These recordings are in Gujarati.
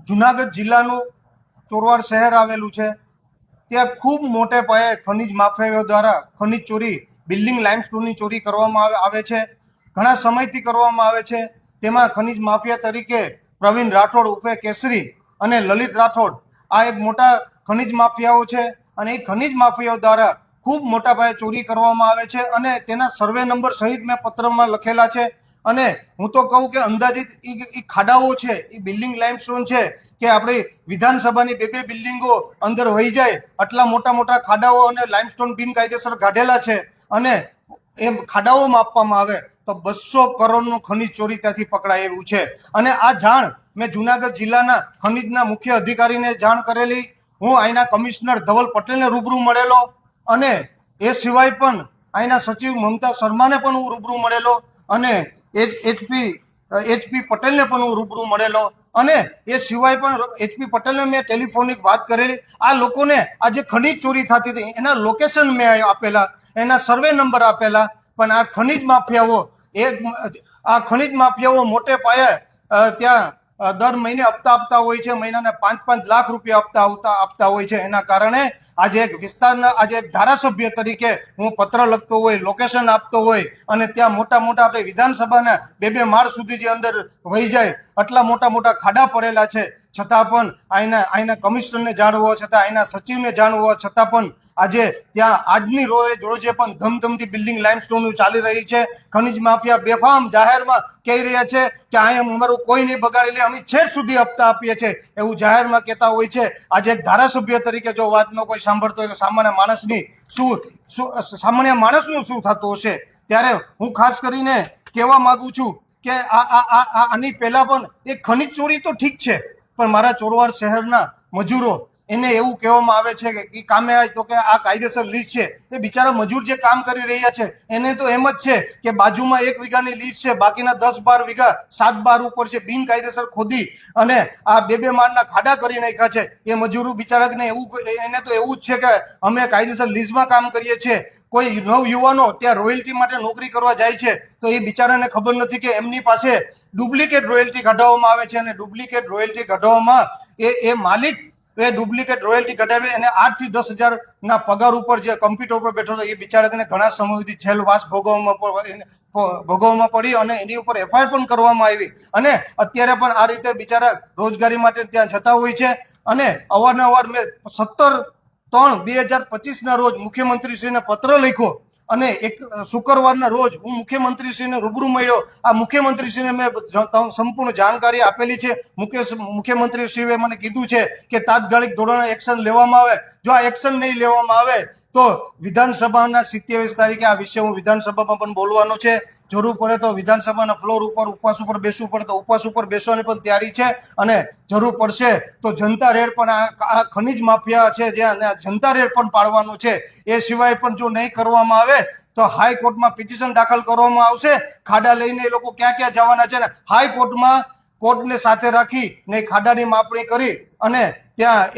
જુનાગઢ જિલ્લાનું ચોરવાડ શહેર આવેલું છે। ત્યાં ખૂબ મોટે પાયે ખનિજ માફિયાઓ દ્વારા ખનિજ ચોરી, બિલ્ડિંગ લાઇમસ્ટોનની ચોરી કરવામાં આવે છે। ઘણા સમયથી કરવામાં આવે છે। તેમાં ખનિજ માફિયા તરીકે પ્રવીણ રાઠોડ ઉર્ફે કેસરી અને લલિત રાઠોડ આ એક મોટા ખનિજ માફિયાઓ છે અને એ ખનિજ માફિયાઓ દ્વારા ખૂબ મોટા પાયે ચોરી કરવામાં આવે છે અને તેના સર્વે નંબર સહિત મેં પત્રમાં લખેલા છે। અને હું તો કહું કે અંદાજિત એ ખાડાઓ છે, એ બિલ્ડિંગ લાઇમસ્ટોન છે કે આપણી વિધાનસભાની બે બિલ્ડિંગો અંદર વહી જાય આટલા મોટા મોટા ખાડાઓ અને લાઇમસ્ટોન બિનકાયદેસર કાઢેલા છે। અને એ ખાડાઓ માપવામાં આવે તો 200 કરોડનું ખનિજ ચોરી ત્યાંથી પકડાય એવું છે। અને આ જાણ મેં જુનાગઢ જિલ્લાના ખનિજના મુખ્ય અધિકારીને જાણ કરેલી। હું અહીંના કમિશનર ધવલ પટેલને રૂબરૂ મળેલો અને એ સિવાય પણ અહીંના સચિવ મમતા શર્માને પણ હું રૂબરૂ મળેલો અને એચપી પટેલને પણ હું રૂબરૂ મળેલો અને એ સિવાય પણ એચપી પટેલને મેં ટેલિફોનિક વાત કરેલી। આ લોકોને આ જે ખનિજ ચોરી થતી હતી એના લોકેશન મેં આપેલા, એના સર્વે નંબર આપેલા, પણ આ ખનિજ માફિયાઓ મોટે પાયે ત્યાં દર મહિને હપ્તા આપતા હોય છે, મહિનાના 5-5 લાખ રૂપિયા હપ્તા આપતા હોય છે। એના કારણે આજે એક વિસ્તારના આજે એક ધારાસભ્ય તરીકે હું પત્ર લખતો હોય, લોકેશન આપતો હોય અને ત્યાં મોટા મોટા આપણે વિધાનસભાના બે માળ સુધી જે અંદર વહી જાય આટલા મોટા મોટા ખાડા પડેલા છે, છતાં પણ અહીંના કમિશનરને જાણ હોવા છતાં, અહીંના સચિવને જાણ હોવા છતાં પણ આજે ત્યાં આજની રોજે પણ ધમધમતી બિલ્ડિંગ લાઇમસ્ટોન ચાલી રહી છે। ખનિજ માફિયા બેફામ જાહેરમાં કહી રહ્યા છે કે અહીંયા અમારું કોઈ નહીં બગાડી લે, અમે છેક સુધી હપ્તા આપીએ છીએ એવું જાહેરમાં કહેતા હોય છે। આજે એક ધારાસભ્ય તરીકે જો વાતનો કોઈ સાંભળતો હોય તો સામાન્ય માણસનું શું થતું હશે। ત્યારે હું ખાસ કરીને કહેવા માંગુ છું કે આની પહેલા પણ એ ખનિજ ચોરી તો ઠીક છે, પણ મારા ચોરવાડ શહેરના મજૂરો એને એવું કહેવામાં આવે છે કે કામે આવે તો કે આ કાયદેસર લીઝ છે। એ બિચારા મજૂર જે કામ કરી રહ્યા છે એને તો એમ જ છે કે બાજુમાં 1 વીઘાની લીઝ છે, બાકીના 10-12 વીઘા 7-12 ઉપર છે, બિનકાયદેસર ખોદી અને આ બે માળના ખાડા કરી નાખ્યા છે। એ મજૂરો બિચારાને એને તો એવું જ છે કે અમે કાયદેસર લીઝમાં કામ કરીએ છીએ। કોઈ નવ યુવાનો ત્યાં રોયલ્ટી માટે નોકરી કરવા જાય છે તો એ બિચારાને ખબર નથી કે એમની પાસે ડુપ્લિકેટ રોયલ્ટી કઢાવવામાં આવે છે અને ડુપ્લિકેટ રોયલ્ટી કઢાવવામાં એ માલિક ડુપ્લિકેટ રોયલ્ટી કઢાવે અને 8 થી 10 હજારના પગાર ઉપર જે કમ્પ્યુટર ઉપર બેઠો હતો એ બિચારાને ઘણા સમય સુધી જેલવાસ ભોગવવામાં પડી અને એની ઉપર એફઆઈઆર પણ કરવામાં આવી અને અત્યારે પણ આ રીતે બિચારા રોજગારી માટે ત્યાં જતા હોય છે। અને અવારનવાર મેં 17/3/2025ના રોજ મુખ્યમંત્રીશ્રીને પત્ર લખ્યો અને એક શુક્રવારના રોજ હું મુખ્યમંત્રીશ્રીને રૂબરૂ મળ્યો। આ મુખ્યમંત્રીશ્રીને મેં સંપૂર્ણ જાણકારી આપેલી છે। મુખ્યમંત્રીશ્રીએ મને કીધું છે કે તાત્કાલિક ધોરણે એક્શન લેવામાં આવે। જો આ એક્શન નહીં લેવામાં આવે તો વિધાનસભાના 27 તારીખે આ વિશે હું વિધાનસભામાં પણ બોલવાનો છે। જરૂર પડે તો વિધાનસભાના ફ્લોર ઉપર ઉપવાસ ઉપર બેસવું પડે તો ઉપવાસ ઉપર બેસવાની પણ તૈયારી છે અને જરૂર પડશે તો જનતા રેડ પણ આ ખનિજ માફિયા છે જ્યાં જનતા રેડ પણ પાડવાનું છે। એ સિવાય પણ જો નહીં કરવામાં આવે તો હાઈકોર્ટમાં પિટિશન દાખલ કરવામાં આવશે। ખાડા લઈને એ લોકો ક્યાં ક્યાં જવાના છે ને હાઈકોર્ટમાં કોર્ટને સાથે રાખી ને ખાડાની માપણી કરી અને ત્યાં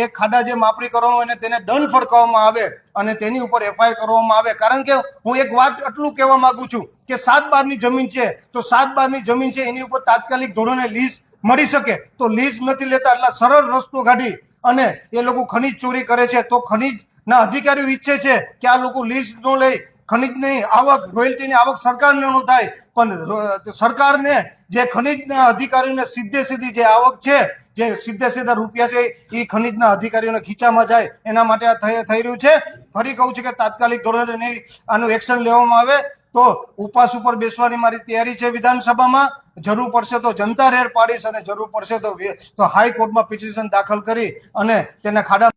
એ ખાડા જે માપણી કરવામાં આવે તેને દંડ ફટકાવવામાં આવે અને તેની ઉપર એફઆઈઆર કરવામાં આવે। કારણ કે હું એક વાત એટલું કહેવા માંગુ છું કે 7/12ની જમીન છે તો 7/12ની જમીન છે એની ઉપર તાત્કાલિક ધોરણે લીઝ મળી શકે તો લીઝ નથી લેતા એટલા સરળ રસ્તો કાઢી અને એ લોકો ખનિજ ચોરી કરે છે। તો ખનિજના અધિકારીઓ ઈચ્છે છે કે આ લોકો લીઝ ન લઈ ખનિજની આવક રોયલ્ટીની આવક સરકારને ન થાય, પણ સરકારને જે ખનિજના અધિકારીઓને સીધી જે આવક છે, જે સીધા રૂપિયા છે એ ખનિજના અધિકારીઓને ખીચામાં જાય એના માટે આ થઈ રહ્યું છે। ફરી કહું છું કે તાત્કાલિક ધોરણે નહીં આનું એક્શન લેવામાં આવે તો ઉપવાસ ઉપર બેસવાની મારી તૈયારી છે વિધાનસભામાં। જરૂર પડશે તો જનતા રેડ પાડીશ અને જરૂર પડશે તો હાઈકોર્ટમાં પિટિશન દાખલ કરી અને તેના ખાડા